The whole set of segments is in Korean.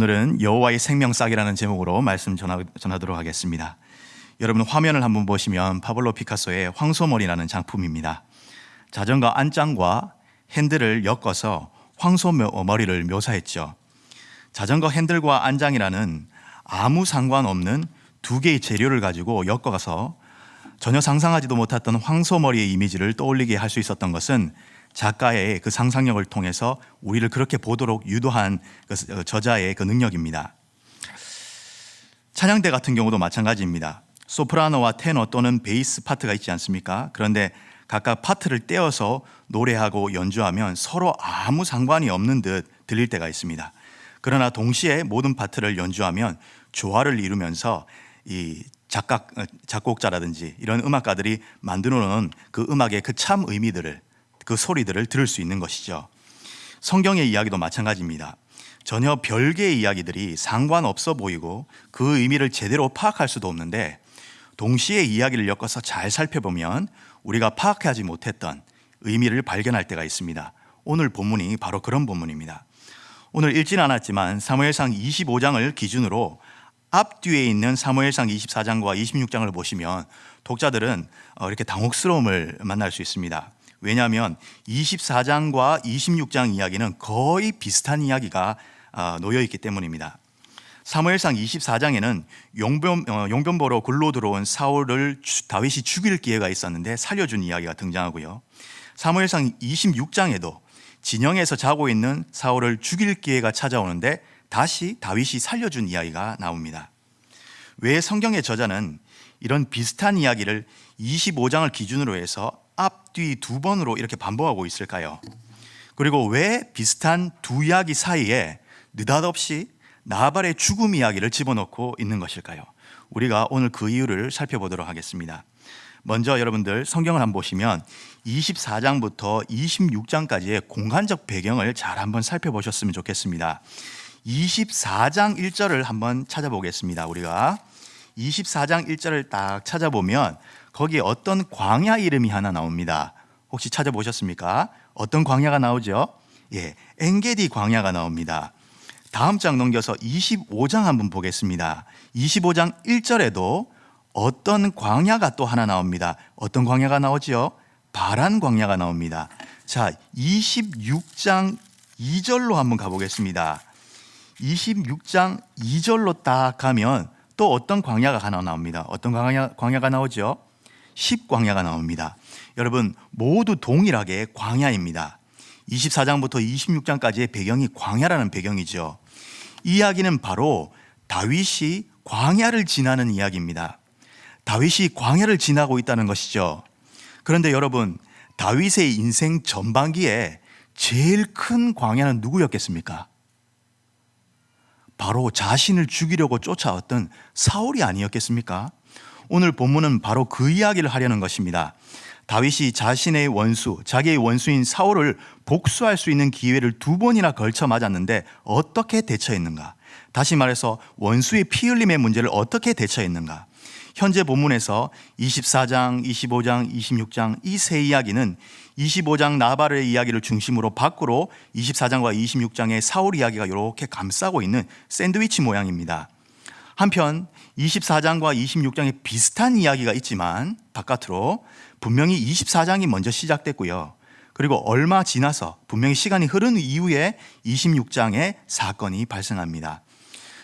오늘은 여호와의 생명싹이라는 제목으로 말씀 전하도록 하겠습니다. 여러분 화면을 한번 보시면 파블로 피카소의 황소머리라는 작품입니다. 자전거 안장과 핸들을 엮어서 황소머리를 묘사했죠. 자전거 핸들과 안장이라는 아무 상관없는 두 개의 재료를 가지고 엮어서 전혀 상상하지도 못했던 황소머리의 이미지를 떠올리게 할 수 있었던 것은 작가의 그 상상력을 통해서 우리를 그렇게 보도록 유도한 그 저자의 그 능력입니다. 찬양대 같은 경우도 마찬가지입니다. 소프라노와 테너 또는 베이스 파트가 있지 않습니까? 그런데 각각 파트를 떼어서 노래하고 연주하면 서로 아무 상관이 없는 듯 들릴 때가 있습니다. 그러나 동시에 모든 파트를 연주하면 조화를 이루면서 이 작곡자라든지 이런 음악가들이 만들어 놓은 그 음악의 그 참 의미들을, 그 소리들을 들을 수 있는 것이죠. 성경의 이야기도 마찬가지입니다. 전혀 별개의 이야기들이 상관없어 보이고 그 의미를 제대로 파악할 수도 없는데 동시에 이야기를 엮어서 잘 살펴보면 우리가 파악하지 못했던 의미를 발견할 때가 있습니다. 오늘 본문이 바로 그런 본문입니다. 오늘 읽지는 않았지만 사무엘상 25장을 기준으로 앞뒤에 있는 사무엘상 24장과 26장을 보시면 독자들은 이렇게 당혹스러움을 만날 수 있습니다. 왜냐하면 24장과 26장 이야기는 거의 비슷한 이야기가 놓여있기 때문입니다. 사무엘상 24장에는 용변 보러 굴로 들어온 사울을 다윗이 죽일 기회가 있었는데 살려준 이야기가 등장하고요. 사무엘상 26장에도 진영에서 자고 있는 사울을 죽일 기회가 찾아오는데 다시 다윗이 살려준 이야기가 나옵니다. 왜 성경의 저자는 이런 비슷한 이야기를 25장을 기준으로 해서 앞뒤 두 번으로 이렇게 반복하고 있을까요? 그리고 왜 비슷한 두 이야기 사이에 느닷없이 나발의 죽음 이야기를 집어넣고 있는 것일까요? 우리가 오늘 그 이유를 살펴보도록 하겠습니다. 먼저 여러분들 성경을 한번 보시면 24장부터 26장까지의 공간적 배경을 잘 한번 살펴보셨으면 좋겠습니다. 24장 1절을 한번 찾아보겠습니다. 우리가 24장 1절을 딱 찾아보면 거기에 어떤 광야 이름이 하나 나옵니다. 혹시 찾아보셨습니까? 어떤 광야가 나오죠? 엔게디 광야가 나옵니다. 다음 장 넘겨서 25장 한번 보겠습니다. 25장 1절에도 어떤 광야가 또 하나 나옵니다. 어떤 광야가 나오죠? 바란 광야가 나옵니다. 자, 26장 2절로 한번 가보겠습니다. 26장 2절로 딱 가면 또 어떤 광야가 하나 나옵니다. 어떤 광야가 나오죠? 십광야가 나옵니다. 여러분 모두 동일하게 광야입니다. 24장부터 26장까지의 배경이 광야라는 배경이죠. 이 이야기는 바로 다윗이 광야를 지나는 이야기입니다. 다윗이 광야를 지나고 있다는 것이죠. 그런데 여러분 다윗의 인생 전반기에 제일 큰 광야는 누구였겠습니까? 바로 자신을 죽이려고 쫓아왔던 사울이 아니었겠습니까? 오늘 본문은 바로 그 이야기를 하려는 것입니다. 다윗이 자신의 원수, 자기의 원수인 사울을 복수할 수 있는 기회를 두 번이나 걸쳐 맞았는데 어떻게 대처했는가? 다시 말해서 원수의 피 흘림의 문제를 어떻게 대처했는가? 현재 본문에서 24장, 25장, 26장 이 세 이야기는 25장 나발의 이야기를 중심으로 밖으로 24장과 26장의 사울 이야기가 이렇게 감싸고 있는 샌드위치 모양입니다. 한편 24장과 26장에 비슷한 이야기가 있지만 바깥으로 분명히 24장이 먼저 시작됐고요. 그리고 얼마 지나서 분명히 시간이 흐른 이후에 26장에 사건이 발생합니다.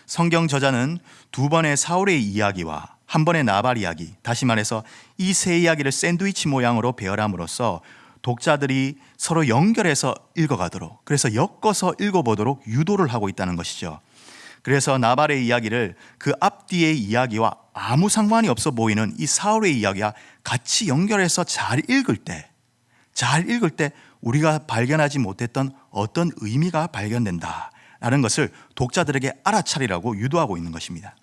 성경 저자는 두 번의 사울의 이야기와 한 번의 나발 이야기, 다시 말해서 이 세 이야기를 샌드위치 모양으로 배열함으로써 독자들이 서로 연결해서 읽어가도록, 그래서 엮어서 읽어보도록 유도를 하고 있다는 것이죠. 그래서 나발의 이야기를 그 앞뒤의 이야기와 아무 상관이 없어 보이는 이 사울의 이야기와 같이 연결해서 잘 읽을 때 우리가 발견하지 못했던 어떤 의미가 발견된다라는 것을 독자들에게 알아차리라고 유도하고 있는 것입니다.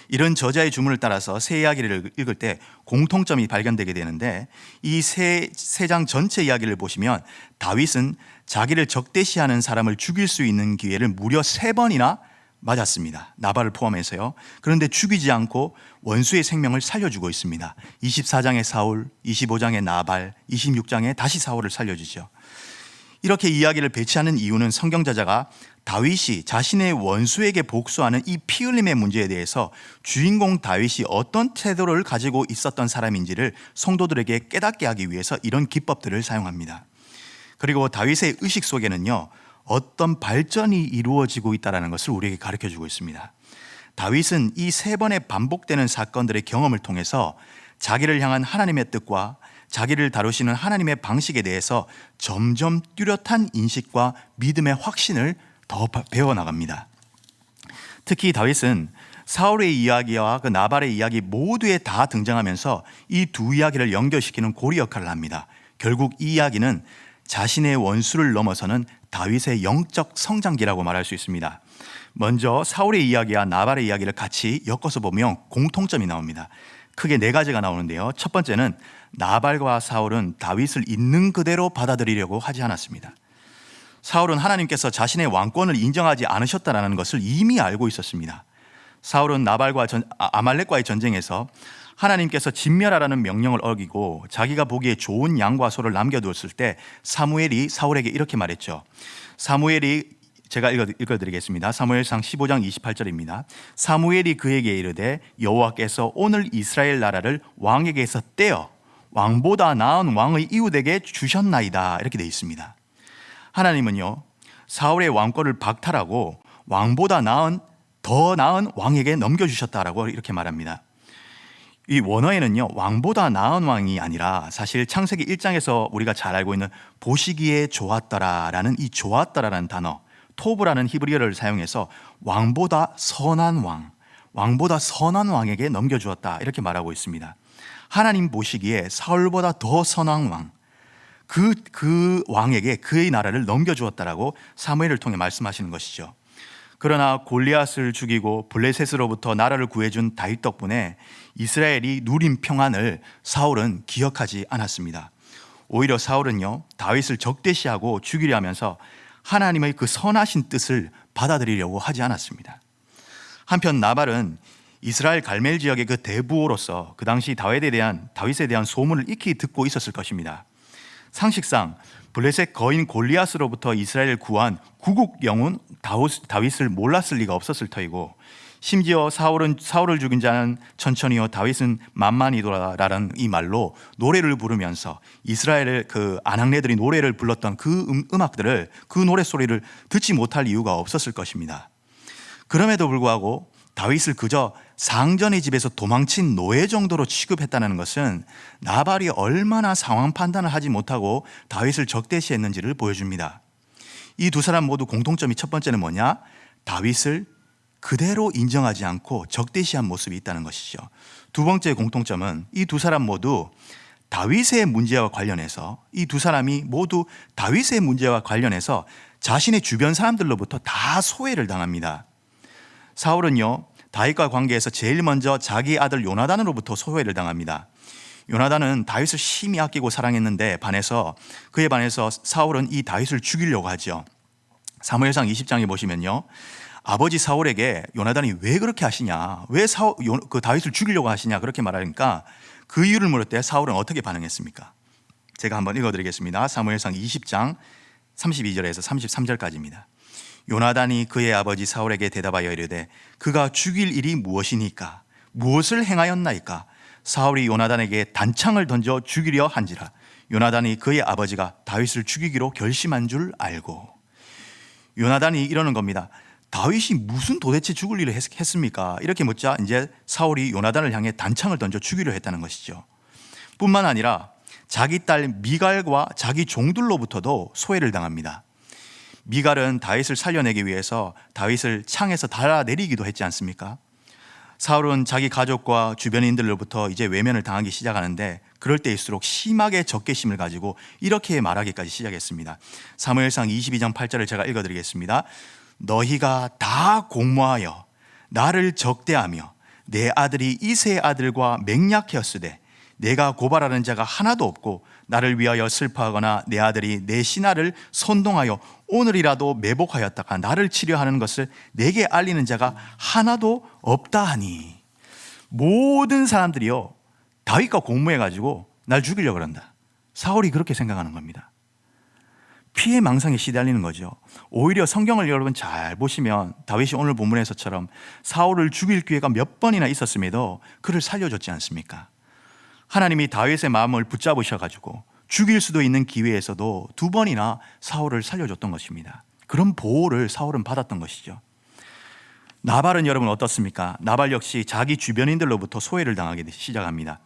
이런 저자의 주문을 따라서 새 이야기를 읽을 때 공통점이 발견되게 되는데 이 세 장 전체 이야기를 보시면 다윗은 자기를 적대시하는 사람을 죽일 수 있는 기회를 무려 3번이나 맞았습니다. 나발을 포함해서요. 그런데 죽이지 않고 원수의 생명을 살려주고 있습니다. 24장의 사울, 25장의 나발, 26장에 다시 사울을 살려주죠. 이렇게 이야기를 배치하는 이유는 성경 저자가 다윗이 자신의 원수에게 복수하는 이 피 흘림의 문제에 대해서 주인공 다윗이 어떤 태도를 가지고 있었던 사람인지를 성도들에게 깨닫게 하기 위해서 이런 기법들을 사용합니다. 그리고 다윗의 의식 속에는요, 어떤 발전이 이루어지고 있다는 것을 우리에게 가르쳐주고 있습니다. 다윗은 이 세 번의 반복되는 사건들의 경험을 통해서 자기를 향한 하나님의 뜻과 자기를 다루시는 하나님의 방식에 대해서 점점 뚜렷한 인식과 믿음의 확신을 더 배워나갑니다. 특히 다윗은 사울의 이야기와 그 나발의 이야기 모두에 다 등장하면서 이 두 이야기를 연결시키는 고리 역할을 합니다. 결국 이 이야기는 자신의 원수를 넘어서는 다윗의 영적 성장기라고 말할 수 있습니다. 먼저 사울의 이야기와 나발의 이야기를 같이 엮어서 보면 공통점이 나옵니다. 크게 네 가지가 나오는데요. 첫 번째는 나발과 사울은 다윗을 있는 그대로 받아들이려고 하지 않았습니다. 사울은 하나님께서 자신의 왕권을 인정하지 않으셨다는 것을 이미 알고 있었습니다. 사울은 나발과 아말렉과의 전쟁에서 하나님께서 진멸하라는 명령을 어기고 자기가 보기에 좋은 양과 소를 남겨두었을 때 사무엘이 사울에게 이렇게 말했죠. 제가 읽어드리겠습니다. 사무엘상 15장 28절입니다. 사무엘이 그에게 이르되 여호와께서 오늘 이스라엘 나라를 왕에게서 떼어 왕보다 나은 왕의 이웃에게 주셨나이다. 이렇게 되어 있습니다. 하나님은요, 사울의 왕권을 박탈하고 왕보다 더 나은 왕에게 넘겨주셨다라고 이렇게 말합니다. 이 원어에는요, 왕보다 나은 왕이 아니라 사실 창세기 1장에서 우리가 잘 알고 있는 보시기에 좋았더라라는 이 좋았더라라는 단어, 토브라는 히브리어를 사용해서 왕보다 선한 왕에게 넘겨주었다 이렇게 말하고 있습니다. 하나님 보시기에 사울보다 더 선한 왕, 그 왕에게 그의 나라를 넘겨주었다라고 사무엘을 통해 말씀하시는 것이죠. 그러나 골리앗을 죽이고 블레셋으로부터 나라를 구해준 다윗 덕분에 이스라엘이 누린 평안을 사울은 기억하지 않았습니다. 오히려 사울은요, 다윗을 적대시하고 죽이려 하면서 하나님의 그 선하신 뜻을 받아들이려고 하지 않았습니다. 한편 나발은 이스라엘 갈멜 지역의 그 대부호로서 그 당시 다윗에 대한 소문을 익히 듣고 있었을 것입니다. 상식상 블레셋 거인 골리앗으로부터 이스라엘을 구한 구국 영웅 다윗을 몰랐을 리가 없었을 터이고, 심지어 사울을 죽인 자는 천천히요 다윗은 만만이도라라는 이 말로 노래를 부르면서 이스라엘의 그 아낙네들이 노래를 불렀던 그 음악들을, 그 노래 소리를 듣지 못할 이유가 없었을 것입니다. 그럼에도 불구하고 다윗을 그저 상전의 집에서 도망친 노예 정도로 취급했다는 것은 나발이 얼마나 상황 판단을 하지 못하고 다윗을 적대시했는지를 보여줍니다. 이 두 사람 모두 공통점이 첫 번째는 뭐냐? 다윗을 그대로 인정하지 않고 적대시한 모습이 있다는 것이죠. 두 번째 공통점은 이 두 사람 모두 다윗의 문제와 관련해서, 이 두 사람이 모두 다윗의 문제와 관련해서 자신의 주변 사람들로부터 다 소외를 당합니다. 사울은요, 다윗과 관계에서 제일 먼저 자기 아들 요나단으로부터 소외를 당합니다. 요나단은 다윗을 심히 아끼고 사랑했는데 그에 반해서 사울은 이 다윗을 죽이려고 하죠. 사무엘상 20장에 보시면요, 아버지 사울에게 요나단이 왜 그렇게 하시냐, 왜 그 다윗을 죽이려고 하시냐 그렇게 말하니까 그 이유를 물을 때 사울은 어떻게 반응했습니까? 제가 한번 읽어드리겠습니다. 사무엘상 20장 32절에서 33절까지입니다. 요나단이 그의 아버지 사울에게 대답하여 이르되 그가 죽일 일이 무엇이니까? 무엇을 행하였나이까? 사울이 요나단에게 단창을 던져 죽이려 한지라. 요나단이 그의 아버지가 다윗을 죽이기로 결심한 줄 알고. 요나단이 이러는 겁니다. 다윗이 무슨 도대체 죽을 일을 했습니까? 이렇게 묻자 이제 사울이 요나단을 향해 단창을 던져 죽이려 했다는 것이죠. 뿐만 아니라 자기 딸 미갈과 자기 종들로부터도 소외를 당합니다. 미갈은 다윗을 살려내기 위해서 다윗을 창에서 달아내리기도 했지 않습니까? 사울은 자기 가족과 주변인들로부터 이제 외면을 당하기 시작하는데, 그럴 때일수록 심하게 적개심을 가지고 이렇게 말하기까지 시작했습니다. 사무엘상 22장 8절을 제가 읽어드리겠습니다. 너희가 다 공모하여 나를 적대하며 내 아들이 이새의 아들과 맹약하였으되 내가 고발하는 자가 하나도 없고 나를 위하여 슬퍼하거나 내 아들이 내 신하를 선동하여 오늘이라도 매복하였다가 나를 치려하는 것을 내게 알리는 자가 하나도 없다 하니. 모든 사람들이요 다윗과 공모해가지고 날 죽이려고 그런다. 사울이 그렇게 생각하는 겁니다. 피해 망상에 시달리는 거죠. 오히려 성경을 여러분 잘 보시면 다윗이 오늘 본문에서처럼 사울을 죽일 기회가 몇 번이나 있었음에도 그를 살려줬지 않습니까? 하나님이 다윗의 마음을 붙잡으셔가지고 죽일 수도 있는 기회에서도 2번이나 사울을 살려줬던 것입니다. 그런 보호를 사울은 받았던 것이죠. 나발은 여러분 어떻습니까? 나발 역시 자기 주변인들로부터 소외를 당하기 시작합니다.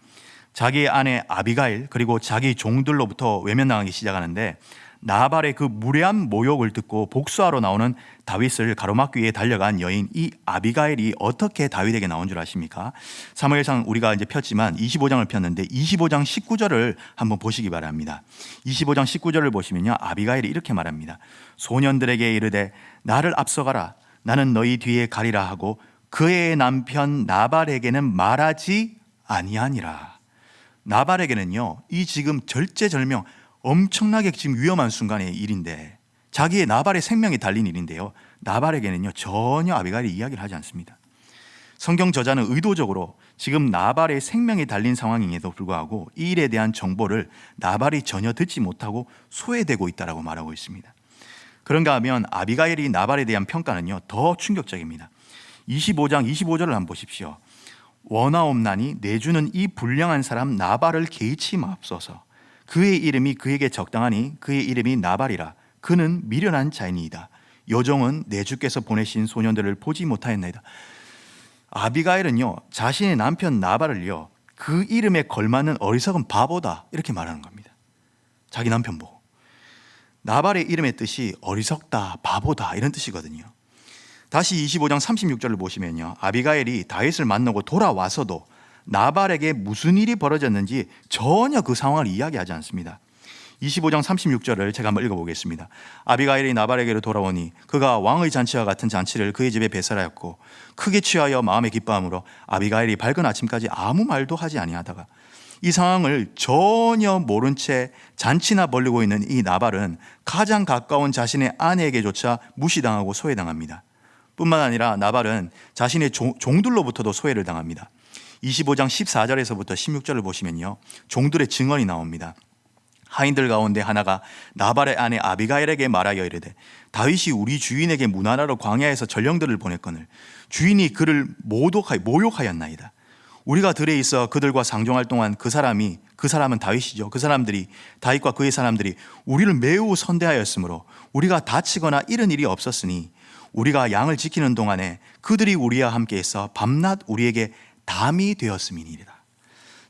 자기의 아내 아비가일 그리고 자기 종들로부터 외면당하기 시작하는데, 나발의 그 무례한 모욕을 듣고 복수하러 나오는 다윗을 가로막기 위해 달려간 여인 이 아비가일이 어떻게 다윗에게 나온 줄 아십니까? 사무엘상 우리가 이제 폈지만 25장을 폈는데 25장 19절을 한번 보시기 바랍니다. 25장 19절을 보시면요, 아비가일이 이렇게 말합니다. 소년들에게 이르되 나를 앞서가라, 나는 너희 뒤에 가리라 하고 그의 남편 나발에게는 말하지 아니하니라. 나발에게는요, 이 지금 절제절명 엄청나게 지금 위험한 순간의 일인데, 자기의 나발의 생명이 달린 일인데요, 나발에게는요 전혀 아비가일이 이야기를 하지 않습니다. 성경 저자는 의도적으로 지금 나발의 생명이 달린 상황임에도 불구하고 이 일에 대한 정보를 나발이 전혀 듣지 못하고 소외되고 있다고 말하고 있습니다. 그런가 하면 아비가일이 나발에 대한 평가는요 더 충격적입니다. 25장 25절을 한번 보십시오. 원하옵나니 내주는 이 불량한 사람 나발을 개의치 마옵소서. 그의 이름이 그에게 적당하니 그의 이름이 나발이라. 그는 미련한 자이니이다. 요종은 내 주께서 보내신 소년들을 보지 못하였나이다. 아비가일은요 자신의 남편 나발을요 그 이름에 걸맞는 어리석은 바보다 이렇게 말하는 겁니다. 자기 남편 보고. 나발의 이름의 뜻이 어리석다, 바보다 이런 뜻이거든요. 다시 25장 36절을 보시면요, 아비가일이 다윗을 만나고 돌아와서도 나발에게 무슨 일이 벌어졌는지 전혀 그 상황을 이야기하지 않습니다. 25장 36절을 제가 한번 읽어보겠습니다. 아비가일이 나발에게로 돌아오니 그가 왕의 잔치와 같은 잔치를 그의 집에 배설하였고 크게 취하여 마음에 기뻐함으로 아비가일이 밝은 아침까지 아무 말도 하지 아니하다가, 이 상황을 전혀 모른 채 잔치나 벌리고 있는 이 나발은 가장 가까운 자신의 아내에게조차 무시당하고 소외당합니다. 뿐만 아니라 나발은 자신의 종들로부터도 소외를 당합니다. 25장 14절에서부터 16절을 보시면요, 종들의 증언이 나옵니다. 하인들 가운데 하나가 나발의 아내 아비가일에게 말하여 이르되 다윗이 우리 주인에게 문하라로 광야에서 전령들을 보냈거늘 주인이 그를 모욕하였나이다. 우리가 들에 있어 그들과 상종할 동안 그 사람은 다윗이죠. 그 사람들이, 다윗과 그의 사람들이 우리를 매우 선대하였으므로 우리가 다치거나 이런 일이 없었으니 우리가 양을 지키는 동안에 그들이 우리와 함께해서 밤낮 우리에게 담이 되었음이니이다.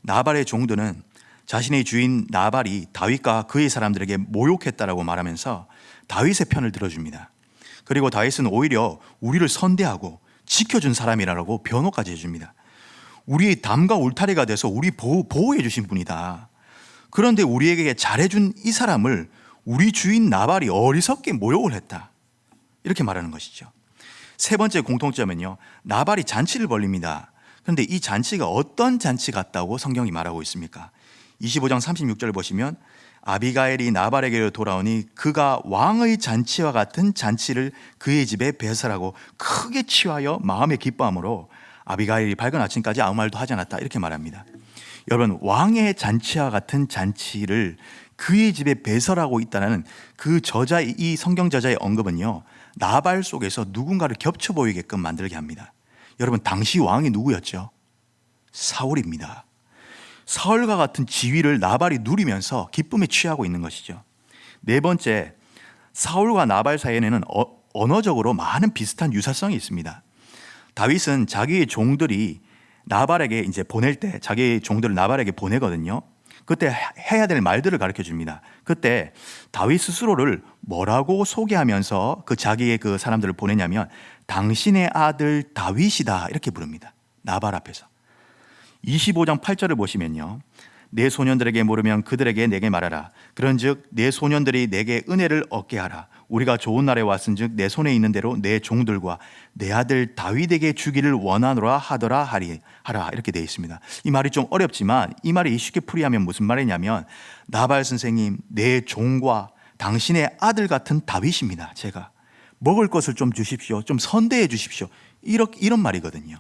나발의 종들은 자신의 주인 나발이 다윗과 그의 사람들에게 모욕했다라고 말하면서 다윗의 편을 들어줍니다. 그리고 다윗은 오히려 우리를 선대하고 지켜준 사람이라고 변호까지 해줍니다. 우리의 담과 울타리가 돼서 우리 보호해 주신 분이다. 그런데 우리에게 잘해준 이 사람을 우리 주인 나발이 어리석게 모욕을 했다, 이렇게 말하는 것이죠. 세 번째 공통점은요, 나발이 잔치를 벌립니다. 그런데 이 잔치가 어떤 잔치 같다고 성경이 말하고 있습니까? 25장 36절 보시면 아비가일이 나발에게로 돌아오니 그가 왕의 잔치와 같은 잔치를 그의 집에 배설하고 크게 취하여 마음에 기뻐함으로 아비가일이 밝은 아침까지 아무 말도 하지 않았다, 이렇게 말합니다. 여러분, 왕의 잔치와 같은 잔치를 그의 집에 배설하고 있다는 그 저자의, 이 성경 저자의 언급은요, 나발 속에서 누군가를 겹쳐 보이게끔 만들게 합니다. 여러분, 당시 왕이 누구였죠? 사울입니다. 사울과 같은 지위를 나발이 누리면서 기쁨에 취하고 있는 것이죠. 네 번째, 사울과 나발 사이에는 언어적으로 많은 비슷한 유사성이 있습니다. 다윗은 자기의 종들이 나발에게 이제 보낼 때 자기의 종들을 나발에게 보내거든요. 그때 해야 될 말들을 가르쳐 줍니다. 그때 다윗 스스로를 뭐라고 소개하면서 자기의 그 사람들을 보내냐면 당신의 아들 다윗이다, 이렇게 부릅니다. 나발 앞에서. 25장 8절을 보시면요, 내 소년들에게 물으면 그들에게 내게 말하라. 그런즉 내 소년들이 내게 은혜를 얻게 하라. 우리가 좋은 날에 왔은즉 내 손에 있는 대로 내 종들과 내 아들 다윗에게 주기를 원하노라 하라, 이렇게 되어 있습니다. 이 말이 좀 어렵지만 이 말이 쉽게 풀이하면 무슨 말이냐면, 나발 선생님, 내 종과 당신의 아들 같은 다윗입니다. 제가 먹을 것을 좀 주십시오, 좀 선대해 주십시오, 이런 말이거든요.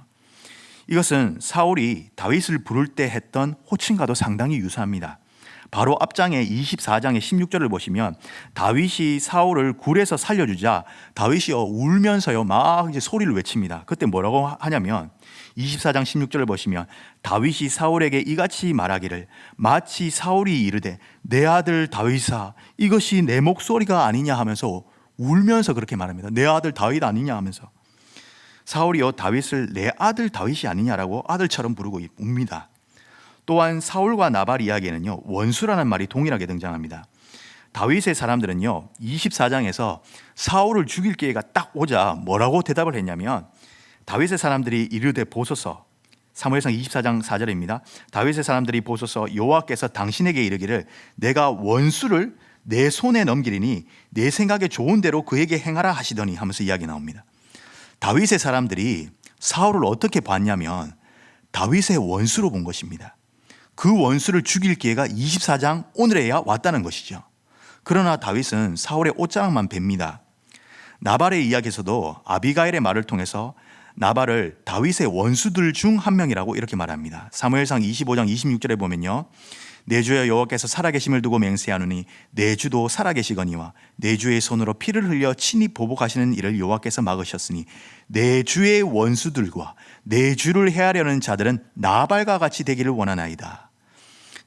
이것은 사울이 다윗을 부를 때 했던 호칭과도 상당히 유사합니다. 바로 앞장에 24장의 16절을 보시면 다윗이 사울을 굴에서 살려주자 다윗이 울면서요 막 이제 소리를 외칩니다. 그때 뭐라고 하냐면 24장 16절을 보시면 다윗이 사울에게 이같이 말하기를 마치 사울이 이르되 내 아들 다윗아 이것이 내 목소리가 아니냐 하면서 울면서 그렇게 말합니다. 내 아들 다윗 아니냐 하면서 사울이요 다윗을 내 아들 다윗이 아니냐라고 아들처럼 부르고 웁니다. 또한 사울과 나발 이야기에는요 원수라는 말이 동일하게 등장합니다. 다윗의 사람들은요 24장에서 사울을 죽일 기회가 딱 오자 뭐라고 대답을 했냐면 다윗의 사람들이 이르되 보소서 사무엘상 24장 4절입니다. 다윗의 사람들이 보소서 여호와께서 당신에게 이르기를 내가 원수를 내 손에 넘기리니 내 생각에 좋은 대로 그에게 행하라 하시더니 하면서 이야기 나옵니다. 다윗의 사람들이 사울을 어떻게 봤냐면 다윗의 원수로 본 것입니다. 그 원수를 죽일 기회가 24장 오늘에야 왔다는 것이죠. 그러나 다윗은 사울의 옷자락만 뵙니다. 나발의 이야기에서도 아비가일의 말을 통해서 나발을 다윗의 원수들 중 한 명이라고 이렇게 말합니다. 사무엘상 25장 26절에 보면요 내 주여 여호와께서 살아계심을 두고 맹세하노니 내 주도 살아계시거니와 내 주의 손으로 피를 흘려 친히 보복하시는 일을 여호와께서 막으셨으니 내 주의 원수들과 내 주를 해하려는 자들은 나발과 같이 되기를 원하나이다.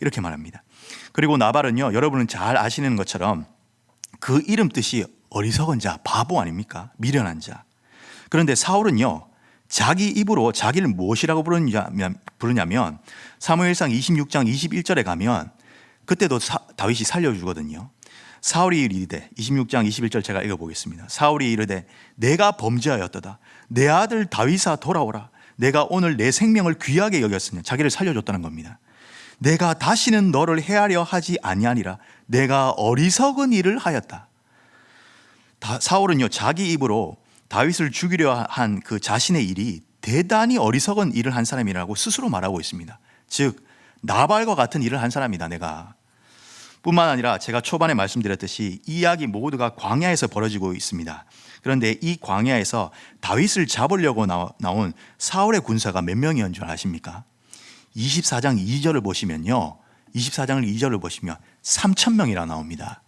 이렇게 말합니다. 그리고 나발은요 여러분은 잘 아시는 것처럼 그 이름 뜻이 어리석은 자, 바보 아닙니까? 미련한 자. 그런데 사울은요 자기 입으로 자기를 무엇이라고 부르냐면 사무엘상 26장 21절에 가면 그때도 다윗이 살려주거든요. 사울이 이르되 26장 21절 제가 읽어보겠습니다. 사울이 이르되 내가 범죄하였도다. 내 아들 다윗아 돌아오라. 내가 오늘 내 생명을 귀하게 여겼으니 자기를 살려줬다는 겁니다. 내가 다시는 너를 해하려 하지 아니하니라. 내가 어리석은 일을 하였다. 사울은요 자기 입으로 다윗을 죽이려 한 그 자신의 일이 대단히 어리석은 일을 한 사람이라고 스스로 말하고 있습니다. 즉 나발과 같은 일을 한 사람이다 내가. 뿐만 아니라 제가 초반에 말씀드렸듯이 이 이야기 모두가 광야에서 벌어지고 있습니다. 그런데 이 광야에서 다윗을 잡으려고 나온 사울의 군사가 몇 명이었는 줄 아십니까? 24장 2절을 보시면요 24장 2절을 보시면 3,000명이라 나옵니다.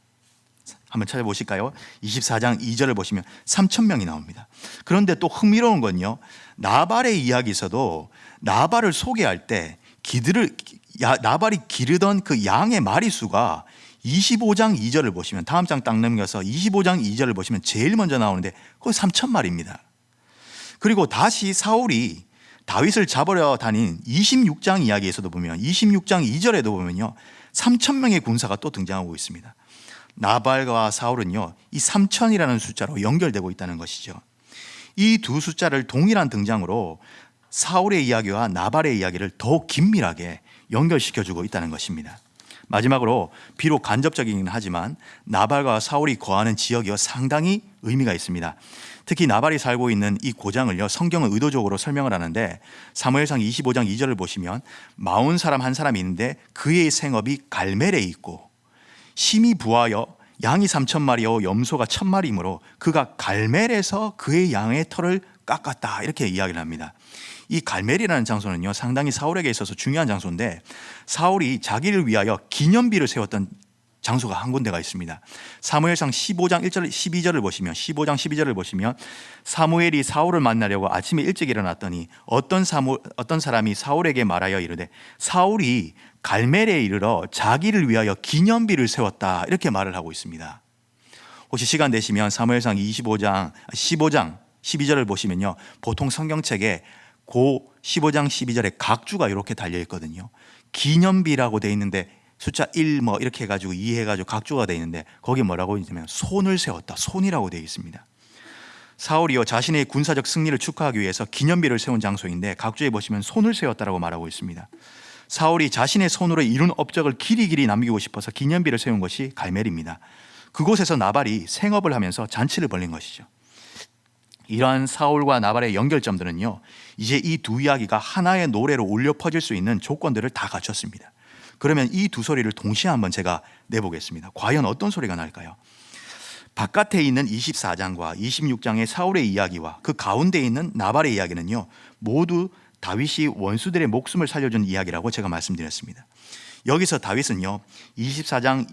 한번 찾아보실까요? 24장 2절을 보시면 3,000명이 나옵니다. 그런데 또 흥미로운 건요 나발의 이야기에서도 나발을 소개할 때 나발이 기르던 그 양의 마리수가 25장 2절을 보시면 다음 장 딱 넘겨서 25장 2절을 보시면 제일 먼저 나오는데 거기 3,000마리입니다. 그리고 다시 사울이 다윗을 잡으려 다닌 26장 이야기에서도 보면 26장 2절에도 보면요 3,000명의 군사가 또 등장하고 있습니다. 나발과 사울은요 이 3,000이라는 숫자로 연결되고 있다는 것이죠. 이 두 숫자를 동일한 등장으로 사울의 이야기와 나발의 이야기를 더욱 긴밀하게 연결시켜주고 있다는 것입니다. 마지막으로 비록 간접적이긴 하지만 나발과 사울이 거하는 지역이 상당히 의미가 있습니다. 특히 나발이 살고 있는 이 고장을요 성경은 의도적으로 설명을 하는데 사무엘상 25장 2절을 보시면 마운 사람 한 사람이 있는데 그의 생업이 갈멜에 있고 심히 부하여 양이 3,000마리요 염소가 1,000마리이므로 그가 갈멜에서 그의 양의 털을 깎았다 이렇게 이야기를 합니다. 이 갈멜이라는 장소는요 상당히 사울에게 있어서 중요한 장소인데 사울이 자기를 위하여 기념비를 세웠던 장소가 한 군데가 있습니다. 사무엘상 15장 1절 12절을 보시면 15장 12절을 보시면 사무엘이 사울을 만나려고 아침에 일찍 일어났더니 어떤 사람이 사울에게 말하여 이르되 사울이 갈멜에 이르러 자기를 위하여 기념비를 세웠다 이렇게 말을 하고 있습니다. 혹시 시간 되시면 사무엘상 15장 12절을 보시면요 보통 성경책에 고 15장 12절에 각주가 이렇게 달려 있거든요. 기념비라고 돼 있는데 숫자 1 뭐 이렇게 해가지고 2 해가지고 각주가 돼 있는데 거기 뭐라고 있냐면 손을 세웠다 손이라고 돼 있습니다. 사울이요 자신의 군사적 승리를 축하하기 위해서 기념비를 세운 장소인데 각주에 보시면 손을 세웠다라고 말하고 있습니다. 사울이 자신의 손으로 이룬 업적을 길이길이 남기고 싶어서 기념비를 세운 것이 갈멜입니다. 그곳에서 나발이 생업을 하면서 잔치를 벌린 것이죠. 이러한 사울과 나발의 연결점들은요 이제 이 두 이야기가 하나의 노래로 울려 퍼질 수 있는 조건들을 다 갖췄습니다. 그러면 이 두 소리를 동시에 한번 제가 내보겠습니다. 과연 어떤 소리가 날까요? 바깥에 있는 24장과 26장의 사울의 이야기와 그 가운데 있는 나발의 이야기는요 모두 다윗이 원수들의 목숨을 살려준 이야기라고 제가 말씀드렸습니다. 여기서 다윗은요 24장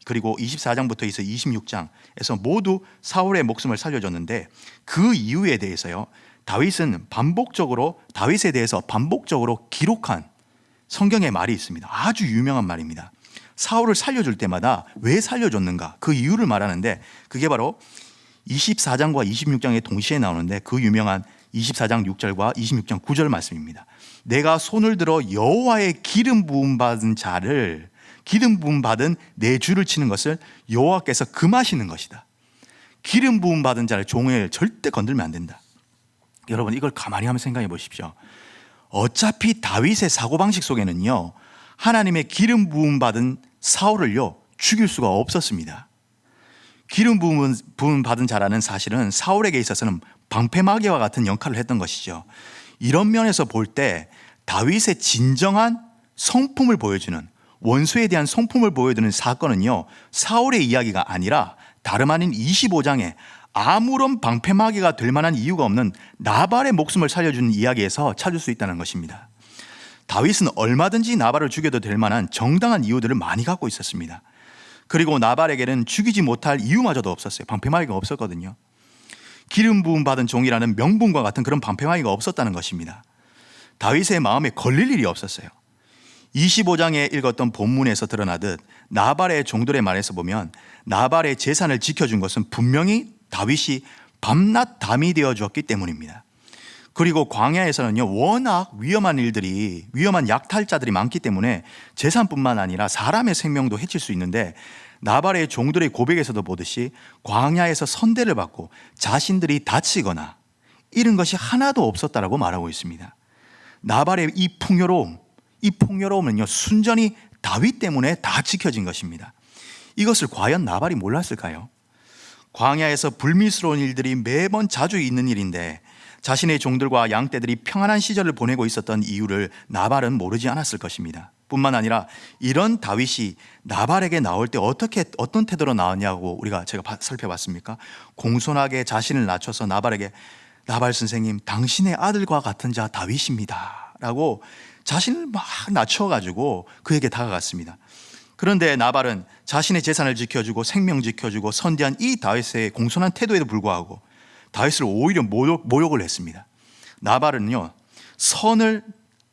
그리고 24장부터 해서 26장에서 모두 사울의 목숨을 살려줬는데 그 이유에 대해서요 다윗은 다윗에 대해서 반복적으로 기록한 성경의 말이 있습니다. 아주 유명한 말입니다. 사울을 살려줄 때마다 왜 살려줬는가 그 이유를 말하는데 그게 바로 24장과 26장에 동시에 나오는데 그 유명한 24장 6절과 26장 9절 말씀입니다. 내가 손을 들어 여호와의 기름 부음 받은 내 주를 치는 것을 여호와께서 금하시는 것이다. 기름 부음 받은 자를 종을 절대 건들면 안 된다. 여러분 이걸 가만히 한번 생각해 보십시오. 어차피 다윗의 사고방식 속에는요 하나님의 기름 부음 받은 사울을요 죽일 수가 없었습니다. 기름 부음 받은 자라는 사실은 사울에게 있어서는 방패막이와 같은 역할을 했던 것이죠. 이런 면에서 볼 때 다윗의 진정한 성품을 보여주는 원수에 대한 성품을 보여주는 사건은요 사울의 이야기가 아니라 다름 아닌 25장에 아무런 방패막이가 될 만한 이유가 없는 나발의 목숨을 살려주는 이야기에서 찾을 수 있다는 것입니다. 다윗은 얼마든지 나발을 죽여도 될 만한 정당한 이유들을 많이 갖고 있었습니다. 그리고 나발에게는 죽이지 못할 이유마저도 없었어요. 방패막이가 없었거든요. 기름 부음 받은 종이라는 명분과 같은 그런 방패막이가 없었다는 것입니다. 다윗의 마음에 걸릴 일이 없었어요. 25장에 읽었던 본문에서 드러나듯 나발의 종들의 말에서 보면 나발의 재산을 지켜준 것은 분명히 다윗이 밤낮 담이 되어 주었기 때문입니다. 그리고 광야에서는요 워낙 위험한 약탈자들이 많기 때문에 재산뿐만 아니라 사람의 생명도 해칠 수 있는데 나발의 종들의 고백에서도 보듯이 광야에서 선대를 받고 자신들이 다치거나 이런 것이 하나도 없었다라고 말하고 있습니다. 나발의 이 풍요로움은요 순전히 다윗 때문에 다 지켜진 것입니다. 이것을 과연 나발이 몰랐을까요? 광야에서 불미스러운 일들이 매번 자주 있는 일인데 자신의 종들과 양떼들이 평안한 시절을 보내고 있었던 이유를 나발은 모르지 않았을 것입니다. 뿐만 아니라 이런 다윗이 나발에게 나올 때 어떤 태도로 나왔냐고 제가 살펴봤습니까? 공손하게 자신을 낮춰서 나발에게 나발 선생님 당신의 아들과 같은 자 다윗입니다 라고 자신을 막 낮춰가지고 그에게 다가갔습니다. 그런데 나발은 자신의 재산을 지켜주고 생명 지켜주고 선대한 이 다윗의 공손한 태도에도 불구하고 다윗을 오히려 모욕을 했습니다. 나발은요 선을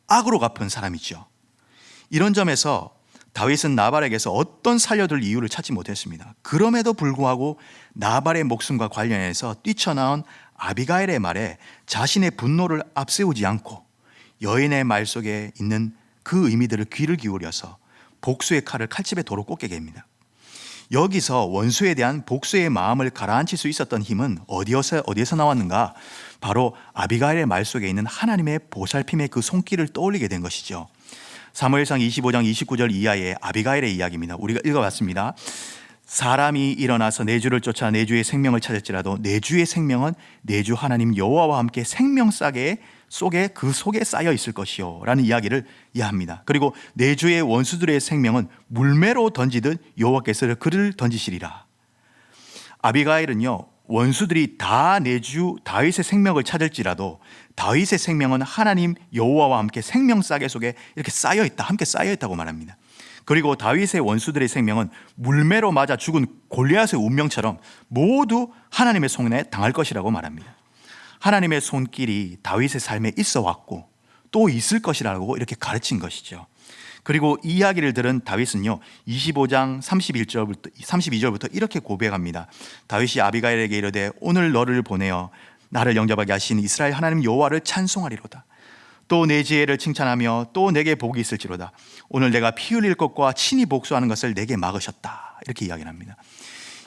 악으로 갚은 사람이죠. 이런 점에서 다윗은 나발에게서 어떤 살려둘 이유를 찾지 못했습니다. 그럼에도 불구하고 나발의 목숨과 관련해서 뛰쳐나온 아비가일의 말에 자신의 분노를 앞세우지 않고 여인의 말 속에 있는 그 의미들을 귀를 기울여서 복수의 칼을 칼집에 도로 꽂게 됩니다. 여기서 원수에 대한 복수의 마음을 가라앉힐 수 있었던 힘은 어디에서 나왔는가? 바로 아비가일의 말 속에 있는 하나님의 보살핌의 그 손길을 떠올리게 된 것이죠. 사무엘상 25장 29절 이하의 아비가일의 이야기입니다. 우리가 읽어봤습니다. 사람이 일어나서 내 주를 쫓아 내 주의 생명을 찾을지라도 내 주의 생명은 내 주 하나님 여호와와 함께 생명싸개 속에 쌓여 있을 것이요 라는 이야기를 이해합니다. 그리고 내 주의 원수들의 생명은 물매로 던지듯 여호와께서 그를 던지시리라. 아비가일은요 원수들이 다 내 주 다윗의 생명을 찾을지라도 다윗의 생명은 하나님 여호와와 함께 생명싸개 속에 이렇게 함께 쌓여 있다고 말합니다. 그리고 다윗의 원수들의 생명은 물매로 맞아 죽은 골리앗의 운명처럼 모두 하나님의 손에 당할 것이라고 말합니다. 하나님의 손길이 다윗의 삶에 있어 왔고 또 있을 것이라고 이렇게 가르친 것이죠. 그리고 이 이야기를 들은 다윗은요 25장 32절부터 이렇게 고백합니다. 다윗이 아비가일에게 이르되 오늘 너를 보내어 나를 영접하게 하신 이스라엘 하나님 여호와를 찬송하리로다. 또 내 지혜를 칭찬하며 또 내게 복이 있을지로다. 오늘 내가 피 흘릴 것과 친히 복수하는 것을 내게 막으셨다. 이렇게 이야기를 합니다.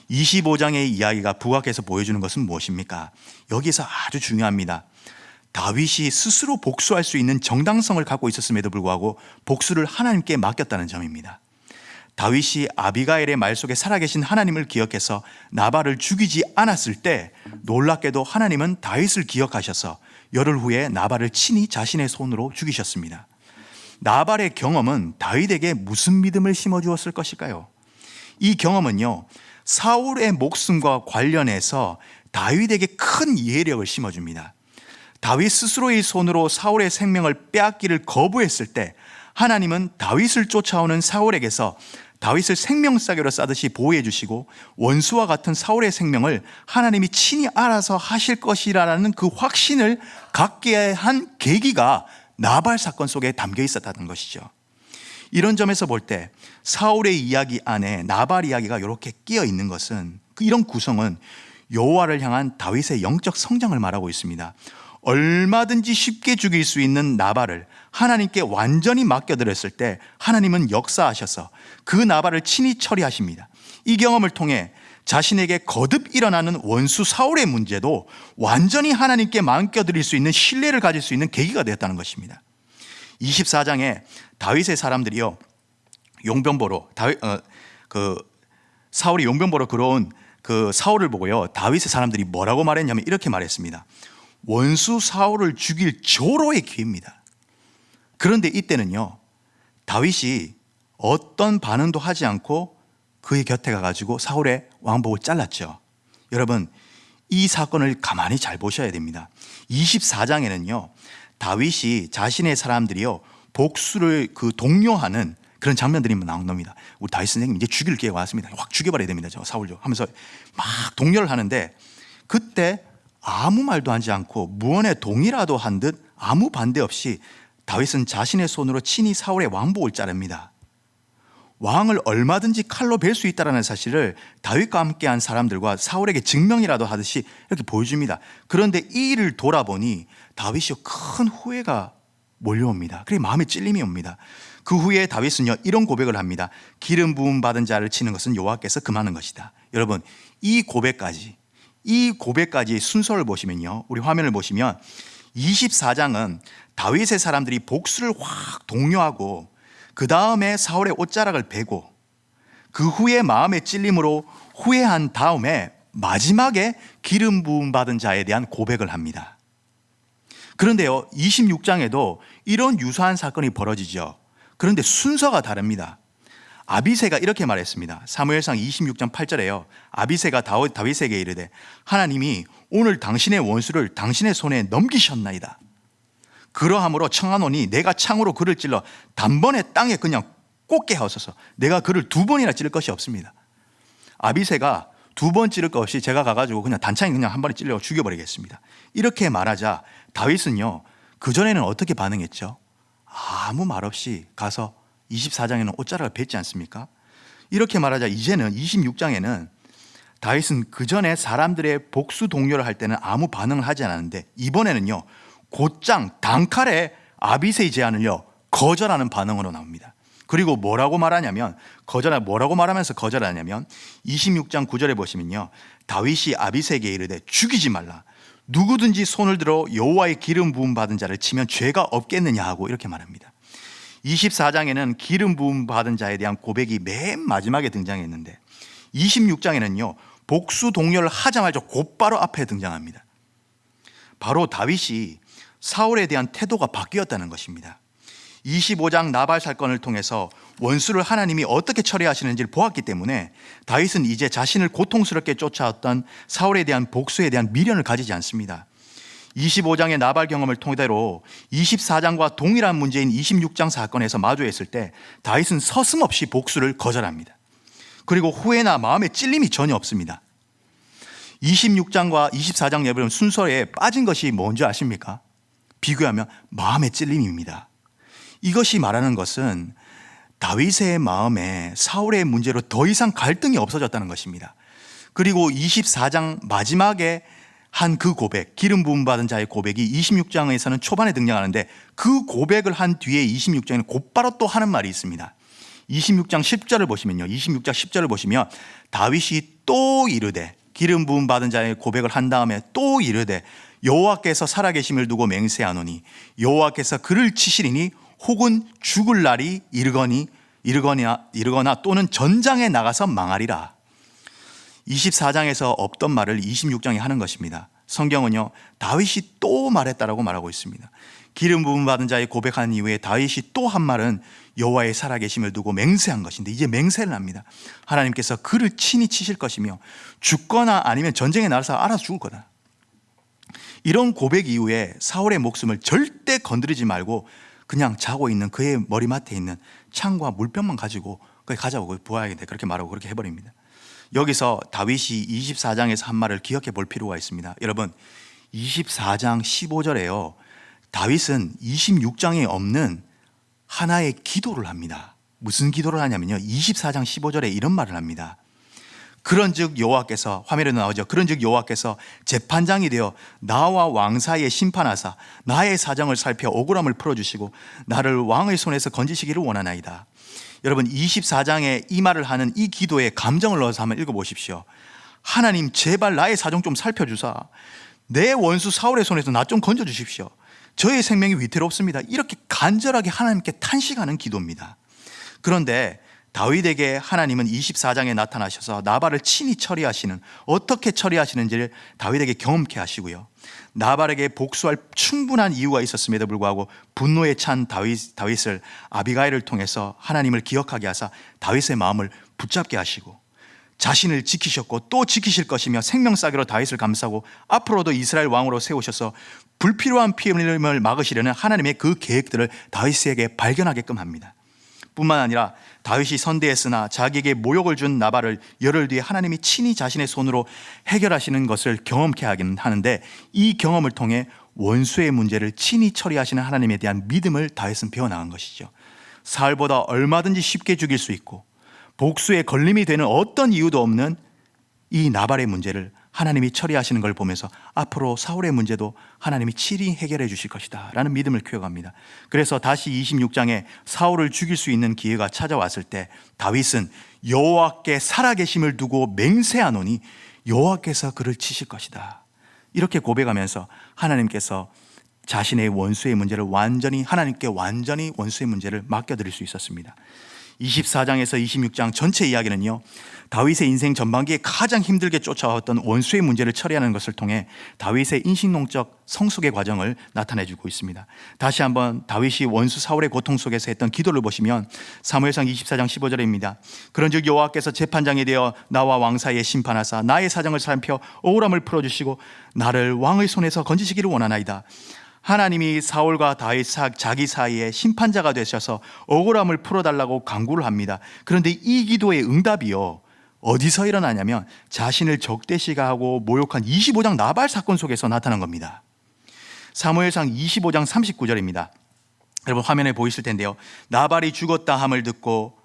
25장의 이야기가 부각해서 보여주는 것은 무엇입니까? 여기서 아주 중요합니다. 다윗이 스스로 복수할 수 있는 정당성을 갖고 있었음에도 불구하고 복수를 하나님께 맡겼다는 점입니다. 다윗이 아비가일의 말 속에 살아계신 하나님을 기억해서 나발을 죽이지 않았을 때 놀랍게도 하나님은 다윗을 기억하셔서 열흘 후에 나발을 친히 자신의 손으로 죽이셨습니다. 나발의 경험은 다윗에게 무슨 믿음을 심어주었을 것일까요? 이 경험은요 사울의 목숨과 관련해서 다윗에게 큰 이해력을 심어줍니다. 다윗 스스로의 손으로 사울의 생명을 빼앗기를 거부했을 때 하나님은 다윗을 쫓아오는 사울에게서 다윗을 생명싸개로 싸듯이 보호해 주시고 원수와 같은 사울의 생명을 하나님이 친히 알아서 하실 것이라는 그 확신을 갖게 한 계기가 나발 사건 속에 담겨 있었다는 것이죠. 이런 점에서 볼 때 사울의 이야기 안에 나발 이야기가 이렇게 끼어 있는 것은, 이런 구성은 여호와를 향한 다윗의 영적 성장을 말하고 있습니다. 얼마든지 쉽게 죽일 수 있는 나발을 하나님께 완전히 맡겨드렸을 때 하나님은 역사하셔서 그 나발을 친히 처리하십니다. 이 경험을 통해 자신에게 거듭 일어나는 원수 사울의 문제도 완전히 하나님께 맡겨드릴 수 있는 신뢰를 가질 수 있는 계기가 되었다는 것입니다. 24장에 다윗의 사람들이요, 용병 보러 사울이 용병 보러 들어온 그 사울을 보고요, 다윗의 사람들이 뭐라고 말했냐면 이렇게 말했습니다. 원수 사울을 죽일 조로의 기회입니다. 그런데 이때는요, 다윗이 어떤 반응도 하지 않고 그의 곁에 가가지고 사울의 왕복을 잘랐죠. 여러분, 이 사건을 가만히 잘 보셔야 됩니다. 24장에는요 다윗이 자신의 사람들이요 복수를 독려하는 그런 장면들이 나옵니다. 우리 다윗 선생님 이제 죽일 기회가 왔습니다. 확 죽여버려야 됩니다. 저 사울요 하면서 막 독려를 하는데, 그때 아무 말도 하지 않고 무언의 동의라도 한 듯 아무 반대 없이 다윗은 자신의 손으로 친히 사울의 왕복을 자릅니다. 왕을 얼마든지 칼로 벨 수 있다는 사실을 다윗과 함께한 사람들과 사울에게 증명이라도 하듯이 이렇게 보여줍니다. 그런데 이 일을 돌아보니 다윗이 큰 후회가 몰려옵니다. 그래 마음에 찔림이 옵니다. 그 후에 다윗은요 이런 고백을 합니다. 기름 부음 받은 자를 치는 것은 여호와께서 금하는 것이다. 여러분, 이 고백까지의 순서를 보시면요, 우리 화면을 보시면 24장은 다윗의 사람들이 복수를 확 독려하고 그 다음에 사울의 옷자락을 베고 그 후에 마음의 찔림으로 후회한 다음에 마지막에 기름 부음 받은 자에 대한 고백을 합니다. 그런데요 26장에도 이런 유사한 사건이 벌어지죠. 그런데 순서가 다릅니다. 아비새가 이렇게 말했습니다. 사무엘상 26장 8절에요 아비새가 다윗에게 이르되 하나님이 오늘 당신의 원수를 당신의 손에 넘기셨나이다. 그러함으로 청하노니 내가 창으로 그를 찔러 단번에 땅에 그냥 꽂게 하소서. 내가 그를 2번이나 찌를 것이 없습니다. 아비새가 2번 찌를 것 없이 제가 가가지고 그냥 단창에 그냥 한 번에 찔러 죽여버리겠습니다. 이렇게 말하자 다윗은요 그전에는 어떻게 반응했죠? 아무 말 없이 가서 24장에는 옷자락을 뱉지 않습니까? 이렇게 말하자 이제는 26장에는 다윗은 그전에 사람들의 복수 동료를 할 때는 아무 반응을 하지 않았는데 이번에는요 곧장 단칼에 아비새의 제안을요 거절하는 반응으로 나옵니다. 그리고 뭐라고 말하냐면 뭐라고 말하면서 거절하냐면 26장 9절에 보시면요 다윗이 아비새에게 이르되 죽이지 말라. 누구든지 손을 들어 여호와의 기름 부음 받은 자를 치면 죄가 없겠느냐 하고 이렇게 말합니다. 24장에는 기름 부음 받은 자에 대한 고백이 맨 마지막에 등장했는데 26장에는요 복수 동료를 하자마자 곧바로 앞에 등장합니다. 바로 다윗이 사울에 대한 태도가 바뀌었다는 것입니다. 25장 나발 사건을 통해서 원수를 하나님이 어떻게 처리하시는지를 보았기 때문에 다윗은 이제 자신을 고통스럽게 쫓아왔던 사울에 대한 복수에 대한 미련을 가지지 않습니다. 25장의 나발 경험을 토대로 24장과 동일한 문제인 26장 사건에서 마주했을 때 다윗은 서슴없이 복수를 거절합니다. 그리고 후회나 마음에 찔림이 전혀 없습니다. 26장과 24장 여러분 순서에 빠진 것이 뭔지 아십니까? 비교하면 마음의 찔림입니다. 이것이 말하는 것은 다윗의 마음에 사울의 문제로 더 이상 갈등이 없어졌다는 것입니다. 그리고 24장 마지막에 한 그 고백, 기름 부음 받은 자의 고백이 26장에서는 초반에 등장하는데 그 고백을 한 뒤에 26장에는 곧바로 또 하는 말이 있습니다. 26장 10절을 보시면요. 26장 10절을 보시면 다윗이 또 이르되 기름 부음 받은 자의 고백을 한 다음에 또 이르되 여호와께서 살아계심을 두고 맹세하노니 여호와께서 그를 치시리니 혹은 죽을 날이 이르거나 또는 전장에 나가서 망하리라. 24장에서 없던 말을 26장에 하는 것입니다. 성경은요 다윗이 또 말했다라고 말하고 있습니다. 기름 부음 받은 자의 고백한 이후에 다윗이 또 한 말은 여호와의 살아계심을 두고 맹세한 것인데 이제 맹세를 합니다. 하나님께서 그를 친히 치실 것이며 죽거나 아니면 전쟁에 나가서 알아서 죽을 거다. 이런 고백 이후에 사울의 목숨을 절대 건드리지 말고 그냥 자고 있는 그의 머리맡에 있는 창과 물병만 가지고 거기 가자고 거기 부어야겠다 그렇게 말하고 그렇게 해버립니다. 여기서 다윗이 24장에서 한 말을 기억해 볼 필요가 있습니다. 여러분 24장 15절에요 다윗은 26장에 없는 하나의 기도를 합니다. 무슨 기도를 하냐면요 24장 15절에 이런 말을 합니다. 그런즉 여호와께서, 화면에도 나오죠. 그런즉 여호와께서 재판장이 되어 나와 왕 사이에 심판하사 나의 사정을 살펴 억울함을 풀어주시고 나를 왕의 손에서 건지시기를 원하나이다. 여러분 24장에 이 말을 하는 이 기도에 감정을 넣어서 한번 읽어보십시오. 하나님 제발 나의 사정 좀 살펴주사 내 원수 사울의 손에서 나 좀 건져주십시오. 저의 생명이 위태롭습니다. 이렇게 간절하게 하나님께 탄식하는 기도입니다. 그런데 다윗에게 하나님은 24장에 나타나셔서 나발을 친히 처리하시는, 어떻게 처리하시는지를 다윗에게 경험케 하시고요. 나발에게 복수할 충분한 이유가 있었음에도 불구하고 분노에 찬 다윗을 아비가일을 통해서 하나님을 기억하게 하사 다윗의 마음을 붙잡게 하시고 자신을 지키셨고 또 지키실 것이며 생명싸개로 다윗을 감싸고 앞으로도 이스라엘 왕으로 세우셔서 불필요한 피 흘림을 막으시려는 하나님의 그 계획들을 다윗에게 발견하게끔 합니다. 뿐만 아니라 다윗이 선대했으나 자기에게 모욕을 준 나발을 열흘 뒤에 하나님이 친히 자신의 손으로 해결하시는 것을 경험케 하긴 하는데 이 경험을 통해 원수의 문제를 친히 처리하시는 하나님에 대한 믿음을 다윗은 배워나간 것이죠. 사울보다 얼마든지 쉽게 죽일 수 있고 복수의 걸림이 되는 어떤 이유도 없는 이 나발의 문제를 하나님이 처리하시는 걸 보면서 앞으로 사울의 문제도 하나님이 친히 해결해 주실 것이다 라는 믿음을 키워갑니다. 그래서 다시 26장에 사울을 죽일 수 있는 기회가 찾아왔을 때 다윗은 여호와께 살아계심을 두고 맹세하노니 여호와께서 그를 치실 것이다 이렇게 고백하면서 하나님께서 자신의 원수의 문제를 하나님께 완전히 원수의 문제를 맡겨드릴 수 있었습니다. 24장에서 26장 전체 이야기는요 다윗의 인생 전반기에 가장 힘들게 쫓아왔던 원수의 문제를 처리하는 것을 통해 다윗의 인신농적 성숙의 과정을 나타내주고 있습니다. 다시 한번 다윗이 원수 사울의 고통 속에서 했던 기도를 보시면 사무엘상 24장 15절입니다. 그런즉 여호와께서 재판장이 되어 나와 왕 사이에 심판하사 나의 사정을 살펴 억울함을 풀어주시고 나를 왕의 손에서 건지시기를 원하나이다. 하나님이 사울과 다윗 자기 사이에 심판자가 되셔서 억울함을 풀어달라고 간구를 합니다. 그런데 이 기도의 응답이요 어디서 일어나냐면 자신을 적대시하고 모욕한 25장 나발 사건 속에서 나타난 겁니다. 사무엘상 25장 39절입니다. 여러분 화면에 보이실 텐데요. 나발이 죽었다 함을 듣고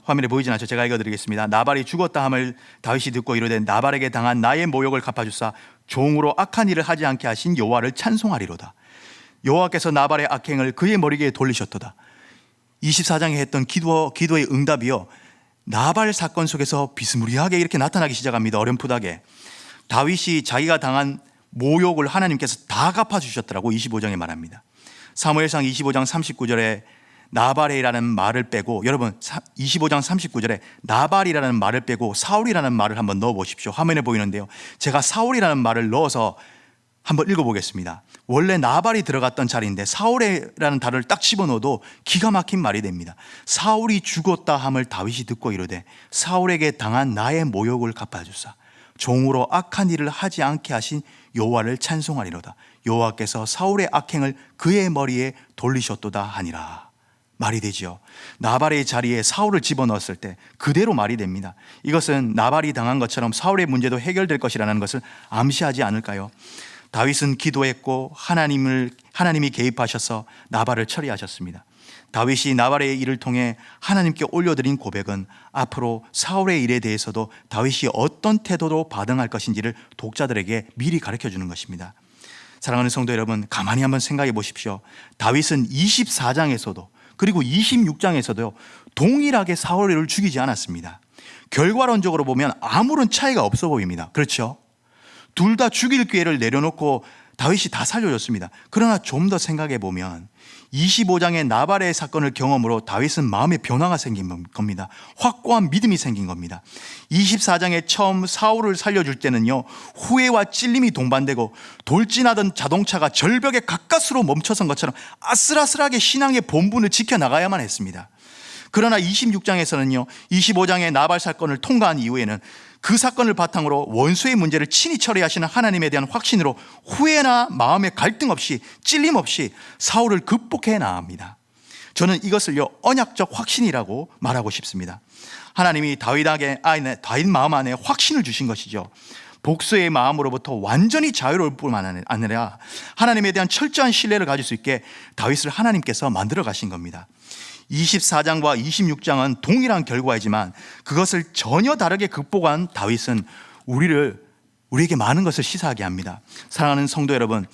화면에 보이진 않죠. 제가 읽어드리겠습니다. 나발이 죽었다 함을 다윗이 듣고 이르되 나발에게 당한 나의 모욕을 갚아주사 종으로 악한 일을 하지 않게 하신 여호와를 찬송하리로다. 여호와께서 나발의 악행을 그의 머리에 돌리셨도다. 24장에 했던 기도의 응답이요 나발 사건 속에서 비스무리하게 이렇게 나타나기 시작합니다. 어렴풋하게 다윗이 자기가 당한 모욕을 하나님께서 다 갚아주셨더라고 25장에 말합니다. 사무엘상 25장 39절에 나발이라는 말을 빼고 여러분 25장 39절에 나발이라는 말을 빼고 사울이라는 말을 한번 넣어 보십시오. 화면에 보이는데요. 제가 사울이라는 말을 넣어서 한번 읽어보겠습니다. 원래 나발이 들어갔던 자리인데 사울이라는 단어를 딱 집어넣어도 기가 막힌 말이 됩니다. 사울이 죽었다 함을 다윗이 듣고 이르되 사울에게 당한 나의 모욕을 갚아주사 종으로 악한 일을 하지 않게 하신 여호와를 찬송하리로다. 여호와께서 사울의 악행을 그의 머리에 돌리셨도다 하니라. 말이 되죠. 나발의 자리에 사울을 집어넣었을 때 그대로 말이 됩니다. 이것은 나발이 당한 것처럼 사울의 문제도 해결될 것이라는 것을 암시하지 않을까요? 다윗은 기도했고 하나님이 개입하셔서 나발을 처리하셨습니다. 다윗이 나발의 일을 통해 하나님께 올려드린 고백은 앞으로 사울의 일에 대해서도 다윗이 어떤 태도로 반응할 것인지를 독자들에게 미리 가르쳐 주는 것입니다. 사랑하는 성도 여러분, 가만히 한번 생각해 보십시오. 다윗은 24장에서도 그리고 26장에서도요 동일하게 사울을 죽이지 않았습니다. 결과론적으로 보면 아무런 차이가 없어 보입니다. 그렇죠? 둘 다 죽일 기회를 내려놓고 다윗이 다 살려줬습니다. 그러나 좀 더 생각해 보면 25장의 나발의 사건을 경험으로 다윗은 마음의 변화가 생긴 겁니다. 확고한 믿음이 생긴 겁니다. 24장에 처음 사울을 살려줄 때는요 후회와 찔림이 동반되고 돌진하던 자동차가 절벽에 가까스로 멈춰선 것처럼 아슬아슬하게 신앙의 본분을 지켜나가야만 했습니다. 그러나 26장에서는요 25장의 나발 사건을 통과한 이후에는 그 사건을 바탕으로 원수의 문제를 친히 처리하시는 하나님에 대한 확신으로 후회나 마음의 갈등 없이 찔림 없이 사울을 극복해 나갑니다. 저는 이것을요 언약적 확신이라고 말하고 싶습니다. 하나님이 다윗 마음 안에 확신을 주신 것이죠. 복수의 마음으로부터 완전히 자유로울 뿐만 아니라 하나님에 대한 철저한 신뢰를 가질 수 있게 다윗을 하나님께서 만들어 가신 겁니다. 24장과 26장은 동일한 결과이지만 그것을 전혀 다르게 극복한 다윗은 우리에게 많은 것을 시사하게 합니다. 사랑하는 성도 여러분,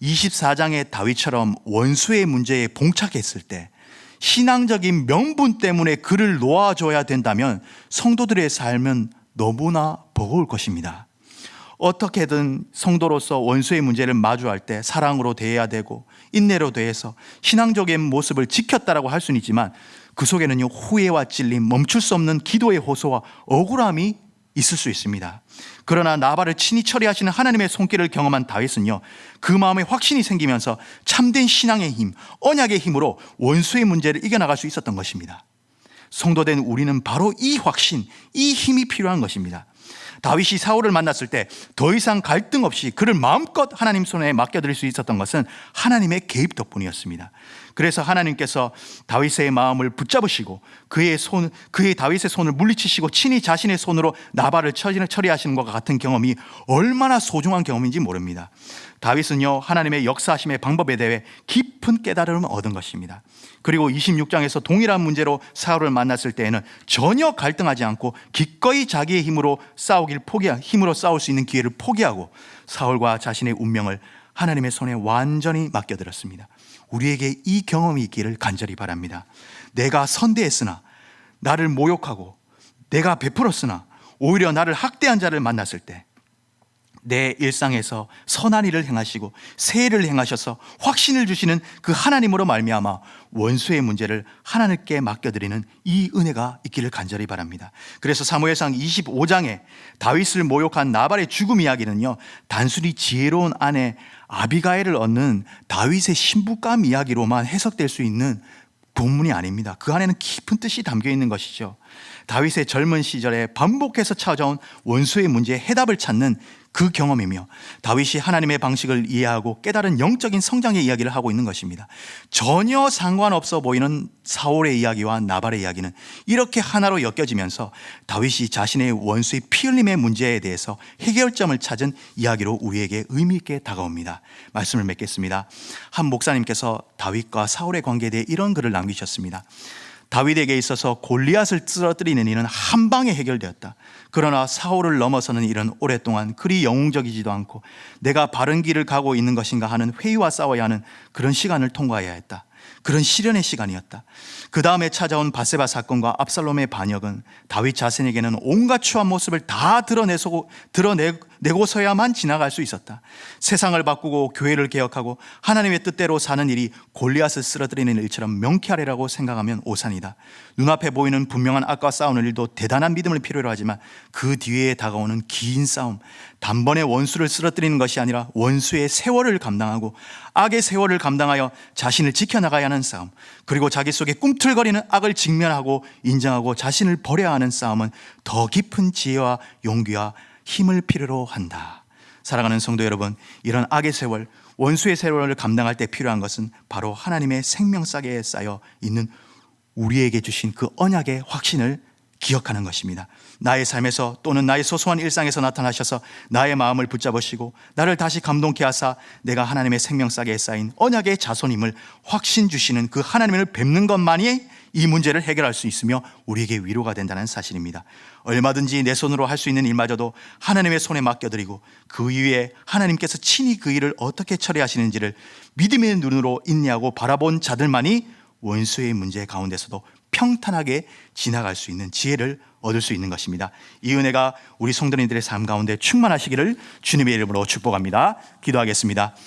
24장의 다윗처럼 원수의 문제에 봉착했을 때 신앙적인 명분 때문에 그를 놓아줘야 된다면 성도들의 삶은 너무나 버거울 것입니다. 어떻게든 성도로서 원수의 문제를 마주할 때 사랑으로 대해야 되고 인내로 대해서 신앙적인 모습을 지켰다라고 할 수는 있지만 그 속에는요 후회와 찔림, 멈출 수 없는 기도의 호소와 억울함이 있을 수 있습니다. 그러나 나발을 친히 처리하시는 하나님의 손길을 경험한 다윗은요 그 마음에 확신이 생기면서 참된 신앙의 힘, 언약의 힘으로 원수의 문제를 이겨나갈 수 있었던 것입니다. 성도된 우리는 바로 이 확신, 이 힘이 필요한 것입니다. 다윗이 사울을 만났을 때 더 이상 갈등 없이 그를 마음껏 하나님 손에 맡겨드릴 수 있었던 것은 하나님의 개입 덕분이었습니다. 그래서 하나님께서 다윗의 마음을 붙잡으시고 그의 다윗의 손을 물리치시고 친히 자신의 손으로 나발을 처리하시는 것과 같은 경험이 얼마나 소중한 경험인지 모릅니다. 다윗은요 하나님의 역사하심의 방법에 대해 깊은 깨달음을 얻은 것입니다. 그리고 26장에서 동일한 문제로 사울을 만났을 때에는 전혀 갈등하지 않고 기꺼이 자기의 힘으로 싸울 수 있는 기회를 포기하고 사울과 자신의 운명을 하나님의 손에 완전히 맡겨드렸습니다. 우리에게 이 경험이 있기를 간절히 바랍니다. 내가 선대했으나 나를 모욕하고 내가 베풀었으나 오히려 나를 학대한 자를 만났을 때 내 일상에서 선한 일을 행하시고 새 일을 행하셔서 확신을 주시는 그 하나님으로 말미암아 원수의 문제를 하나님께 맡겨드리는 이 은혜가 있기를 간절히 바랍니다. 그래서 사무엘상 25장에 다윗을 모욕한 나발의 죽음 이야기는요 단순히 지혜로운 아내 아비가일을 얻는 다윗의 신부감 이야기로만 해석될 수 있는 본문이 아닙니다. 그 안에는 깊은 뜻이 담겨 있는 것이죠. 다윗의 젊은 시절에 반복해서 찾아온 원수의 문제에 해답을 찾는 그 경험이며 다윗이 하나님의 방식을 이해하고 깨달은 영적인 성장의 이야기를 하고 있는 것입니다. 전혀 상관없어 보이는 사울의 이야기와 나발의 이야기는 이렇게 하나로 엮여지면서 다윗이 자신의 원수의 피 흘림의 문제에 대해서 해결점을 찾은 이야기로 우리에게 의미 있게 다가옵니다. 말씀을 맺겠습니다. 한 목사님께서 다윗과 사울의 관계에 대해 이런 글을 남기셨습니다. 다윗에게 있어서 골리앗을 쓰러뜨리는 일은 한 방에 해결되었다. 그러나 사울을 넘어서는 일은 오랫동안 그리 영웅적이지도 않고 내가 바른 길을 가고 있는 것인가 하는 회의와 싸워야 하는 그런 시간을 통과해야 했다. 그런 시련의 시간이었다. 그 다음에 찾아온 밧세바 사건과 압살롬의 반역은 다윗 자신에게는 온갖 추한 모습을 다 드러내고서야만 지나갈 수 있었다. 세상을 바꾸고 교회를 개혁하고 하나님의 뜻대로 사는 일이 골리앗을 쓰러뜨리는 일처럼 명쾌하리라고 생각하면 오산이다. 눈앞에 보이는 분명한 악과 싸우는 일도 대단한 믿음을 필요로 하지만 그 뒤에 다가오는 긴 싸움, 단번에 원수를 쓰러뜨리는 것이 아니라 원수의 세월을 감당하고 악의 세월을 감당하여 자신을 지켜나가야 하는 싸움, 그리고 자기 속에 꿈틀거리는 악을 직면하고 인정하고 자신을 버려야 하는 싸움은 더 깊은 지혜와 용기와 힘을 필요로 한다. 사랑하는 성도 여러분, 이런 악의 세월, 원수의 세월을 감당할 때 필요한 것은 바로 하나님의 생명싸개에 쌓여 있는 우리에게 주신 그 언약의 확신을 기억하는 것입니다. 나의 삶에서 또는 나의 소소한 일상에서 나타나셔서 나의 마음을 붙잡으시고 나를 다시 감동케 하사 내가 하나님의 생명싸개에 쌓인 언약의 자손임을 확신 주시는 그 하나님을 뵙는 것만이 이 문제를 해결할 수 있으며 우리에게 위로가 된다는 사실입니다. 얼마든지 내 손으로 할 수 있는 일마저도 하나님의 손에 맡겨드리고 그 이후에 하나님께서 친히 그 일을 어떻게 처리하시는지를 믿음의 눈으로 인내하고 바라본 자들만이 원수의 문제 가운데서도 평탄하게 지나갈 수 있는 지혜를 얻을 수 있는 것입니다. 이 은혜가 우리 성도님들의 삶 가운데 충만하시기를 주님의 이름으로 축복합니다. 기도하겠습니다.